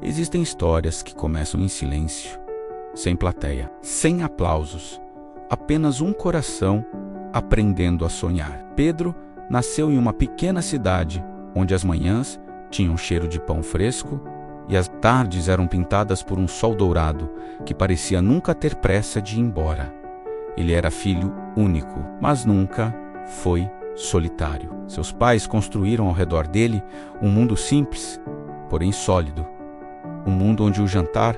Existem histórias que começam em silêncio, sem plateia, sem aplausos, apenas um coração aprendendo a sonhar. Pedro nasceu em uma pequena cidade, onde as manhãs tinham cheiro de pão fresco e as tardes eram pintadas por um sol dourado que parecia nunca ter pressa de ir embora. Ele era filho único, mas nunca foi solitário. Seus pais construíram ao redor dele um mundo simples, porém sólido. Um mundo onde o jantar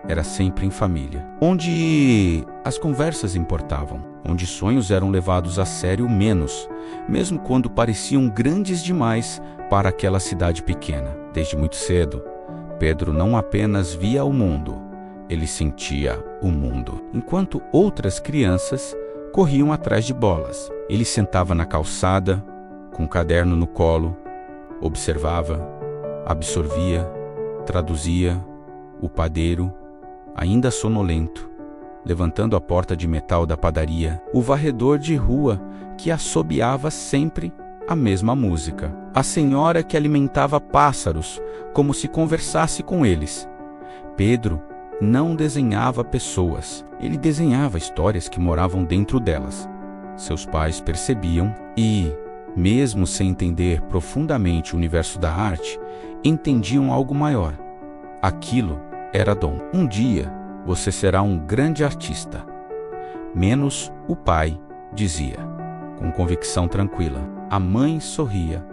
era sempre em família, onde as conversas importavam, onde sonhos eram levados a sério menos, mesmo quando pareciam grandes demais para aquela cidade pequena. Desde muito cedo, Pedro não apenas via o mundo, ele sentia o mundo. Enquanto outras crianças corriam atrás de bolas, ele sentava na calçada, com um caderno no colo, observava, absorvia, traduzia. O padeiro, ainda sonolento, levantando a porta de metal da padaria, o varredor de rua que assobiava sempre a mesma música, a senhora que alimentava pássaros como se conversasse com eles. Pedro não desenhava pessoas, ele desenhava histórias que moravam dentro delas. Seus pais percebiam e, mesmo sem entender profundamente o universo da arte, entendiam algo maior. Aquilo era dom. Um dia você será um grande artista. Menos o pai dizia, com convicção tranquila. A mãe sorria,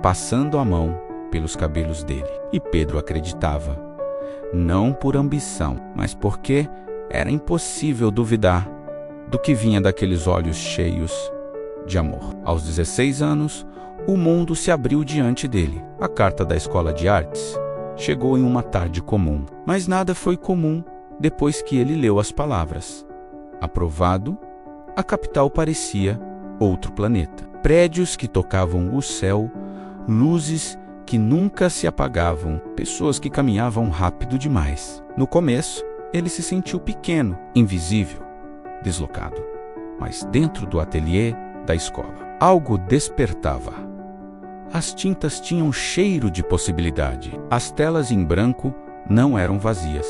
passando a mão pelos cabelos dele. E Pedro acreditava, não por ambição, mas porque era impossível duvidar do que vinha daqueles olhos cheios de amor. Aos 16 anos, o mundo se abriu diante dele. A carta da escola de artes chegou em uma tarde comum, mas nada foi comum depois que ele leu as palavras. Aprovado, a capital parecia outro planeta. Prédios que tocavam o céu, luzes que nunca se apagavam, pessoas que caminhavam rápido demais. No começo, ele se sentiu pequeno, invisível, deslocado. Mas dentro do ateliê da escola, algo despertava. As tintas tinham cheiro de possibilidade. As telas em branco não eram vazias,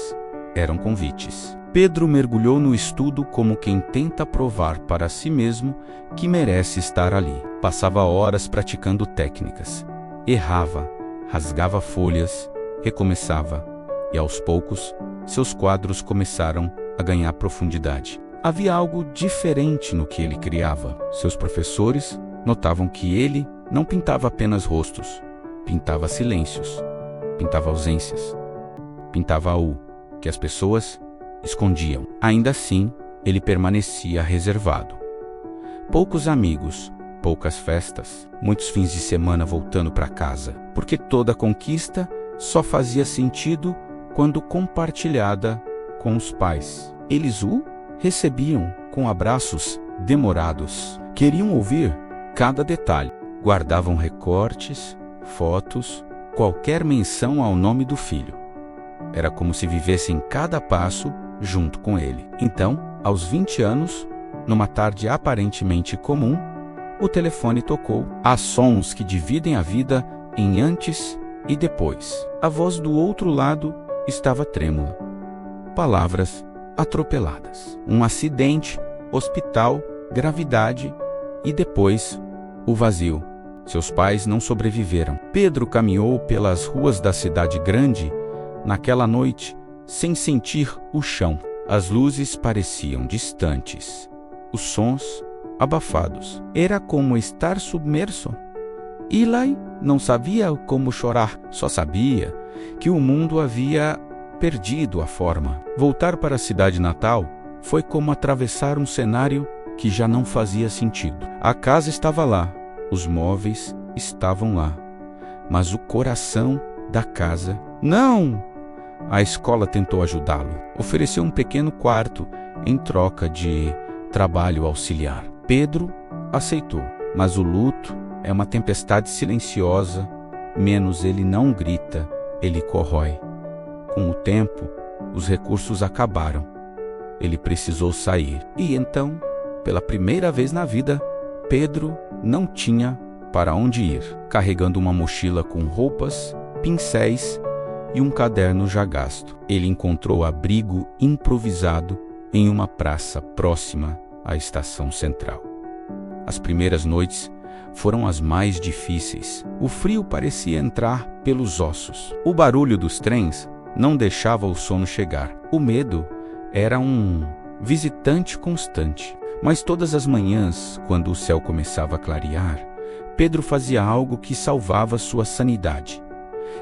eram convites. Pedro mergulhou no estudo como quem tenta provar para si mesmo que merece estar ali. Passava horas praticando técnicas. Errava, rasgava folhas, recomeçava. E aos poucos, seus quadros começaram a ganhar profundidade. Havia algo diferente no que ele criava. Seus professores notavam que ele não pintava apenas rostos, pintava silêncios, pintava ausências, pintava o que as pessoas escondiam. Ainda assim, ele permanecia reservado. Poucos amigos, poucas festas, muitos fins de semana voltando para casa, porque toda conquista só fazia sentido quando compartilhada com os pais. Eles o recebiam com abraços demorados, queriam ouvir cada detalhe. Guardavam recortes, fotos, qualquer menção ao nome do filho. Era como se vivessem cada passo junto com ele. Então, aos 20 anos, numa tarde aparentemente comum, o telefone tocou. Há sons que dividem a vida em antes e depois. A voz do outro lado estava trêmula. Palavras atropeladas. Um acidente, hospital, gravidade e depois o vazio. Seus pais não sobreviveram. Pedro caminhou pelas ruas da cidade grande naquela noite sem sentir o chão. As luzes pareciam distantes, os sons abafados. Era como estar submerso. Eli não sabia como chorar, só sabia que o mundo havia perdido a forma. Voltar para a cidade natal foi como atravessar um cenário que já não fazia sentido. A casa estava lá. Os móveis estavam lá, mas o coração da casa não! A escola tentou ajudá-lo. Ofereceu um pequeno quarto em troca de trabalho auxiliar. Pedro aceitou, mas o luto é uma tempestade silenciosa, menos ele não grita, ele corrói. Com o tempo, os recursos acabaram. Ele precisou sair. E então, pela primeira vez na vida, Pedro não tinha para onde ir. Carregando uma mochila com roupas, pincéis e um caderno já gasto. Ele encontrou abrigo improvisado em uma praça próxima à estação central. As primeiras noites foram as mais difíceis. O frio parecia entrar pelos ossos. O barulho dos trens não deixava o sono chegar. O medo era um visitante constante. Mas todas as manhãs, quando o céu começava a clarear, Pedro fazia algo que salvava sua sanidade.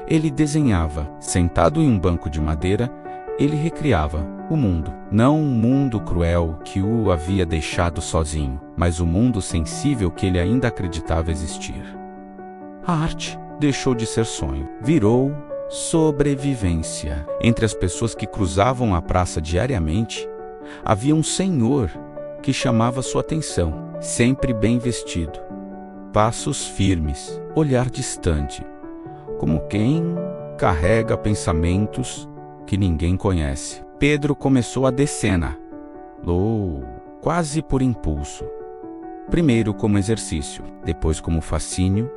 Ele desenhava. Sentado em um banco de madeira, ele recriava o mundo. Não um mundo cruel que o havia deixado sozinho, mas o mundo sensível que ele ainda acreditava existir. A arte deixou de ser sonho, virou sobrevivência. Entre as pessoas que cruzavam a praça diariamente, havia um senhor que chamava sua atenção, sempre bem vestido, passos firmes, olhar distante, como quem carrega pensamentos que ninguém conhece. Pedro começou a decena, quase por impulso. Primeiro como exercício, depois como fascínio,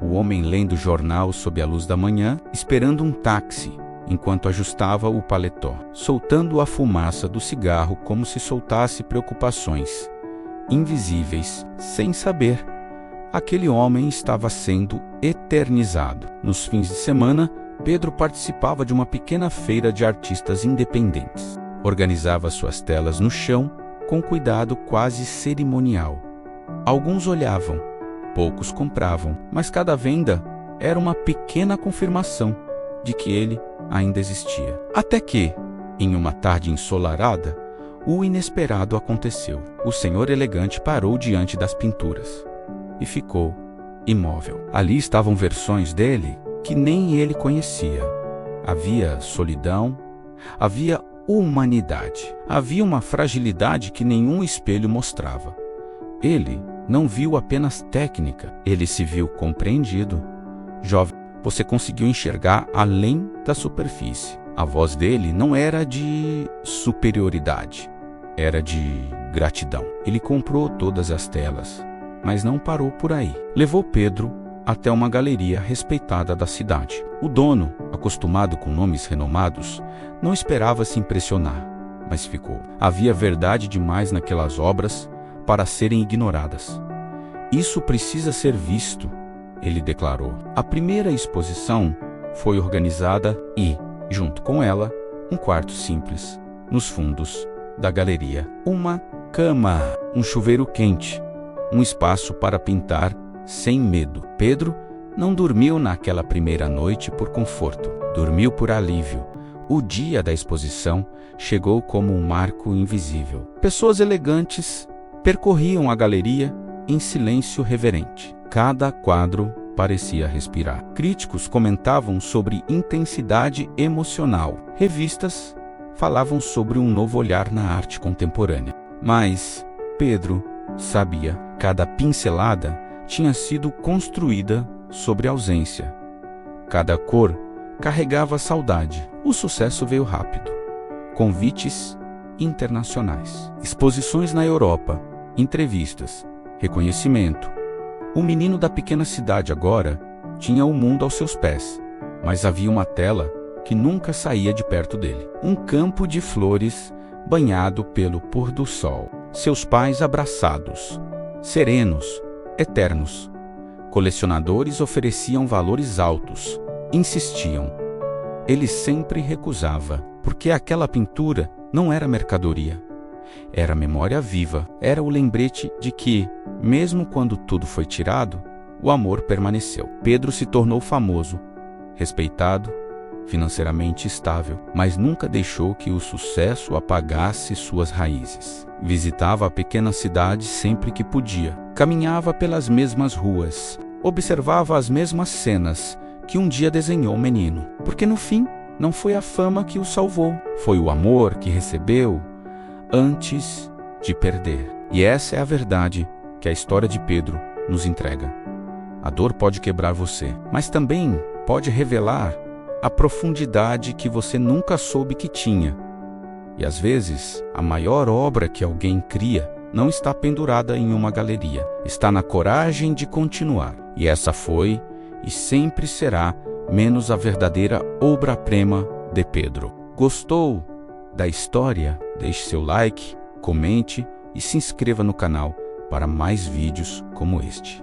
o homem lendo jornal sob a luz da manhã, esperando um táxi, enquanto ajustava o paletó, soltando a fumaça do cigarro como se soltasse preocupações invisíveis. Sem saber, aquele homem estava sendo eternizado. Nos fins de semana, Pedro participava de uma pequena feira de artistas independentes. Organizava suas telas no chão com cuidado quase cerimonial. Alguns olhavam, poucos compravam, mas cada venda era uma pequena confirmação de que ele ainda existia. Até que, em uma tarde ensolarada, o inesperado aconteceu. O senhor elegante parou diante das pinturas e ficou imóvel. Ali estavam versões dele que nem ele conhecia. Havia solidão, havia humanidade, havia uma fragilidade que nenhum espelho mostrava. Ele não viu apenas técnica, ele se viu compreendido. Jovem, você conseguiu enxergar além da superfície. A voz dele não era de superioridade, era de gratidão. Ele comprou todas as telas, mas não parou por aí. Levou Pedro até uma galeria respeitada da cidade. O dono, acostumado com nomes renomados, não esperava se impressionar, mas ficou. Havia verdade demais naquelas obras para serem ignoradas. Isso precisa ser visto, ele declarou. A primeira exposição foi organizada e, junto com ela, um quarto simples, nos fundos da galeria. Uma cama, um chuveiro quente, um espaço para pintar sem medo. Pedro não dormiu naquela primeira noite por conforto, dormiu por alívio. O dia da exposição chegou como um marco invisível. Pessoas elegantes percorriam a galeria em silêncio reverente. Cada quadro parecia respirar. Críticos comentavam sobre intensidade emocional. Revistas falavam sobre um novo olhar na arte contemporânea. Mas Pedro sabia, cada pincelada tinha sido construída sobre ausência. Cada cor carregava saudade. O sucesso veio rápido. Convites internacionais, exposições na Europa, entrevistas, reconhecimento. O menino da pequena cidade agora tinha o mundo aos seus pés, mas havia uma tela que nunca saía de perto dele. Um campo de flores banhado pelo pôr do sol. Seus pais abraçados, serenos, eternos. Colecionadores ofereciam valores altos, insistiam. Ele sempre recusava, porque aquela pintura não era mercadoria. Era memória viva, era o lembrete de que, mesmo quando tudo foi tirado, o amor permaneceu. Pedro se tornou famoso, respeitado, financeiramente estável, mas nunca deixou que o sucesso apagasse suas raízes. Visitava a pequena cidade sempre que podia, caminhava pelas mesmas ruas, observava as mesmas cenas que um dia desenhou o menino, porque no fim não foi a fama que o salvou, foi o amor que recebeu antes de perder. E essa é a verdade que a história de Pedro nos entrega. A dor pode quebrar você, mas também pode revelar a profundidade que você nunca soube que tinha. E às vezes, a maior obra que alguém cria não está pendurada em uma galeria, está na coragem de continuar. E essa foi e sempre será menos a verdadeira obra-prima de Pedro. Gostou da história? Deixe seu like, comente e se inscreva no canal para mais vídeos como este.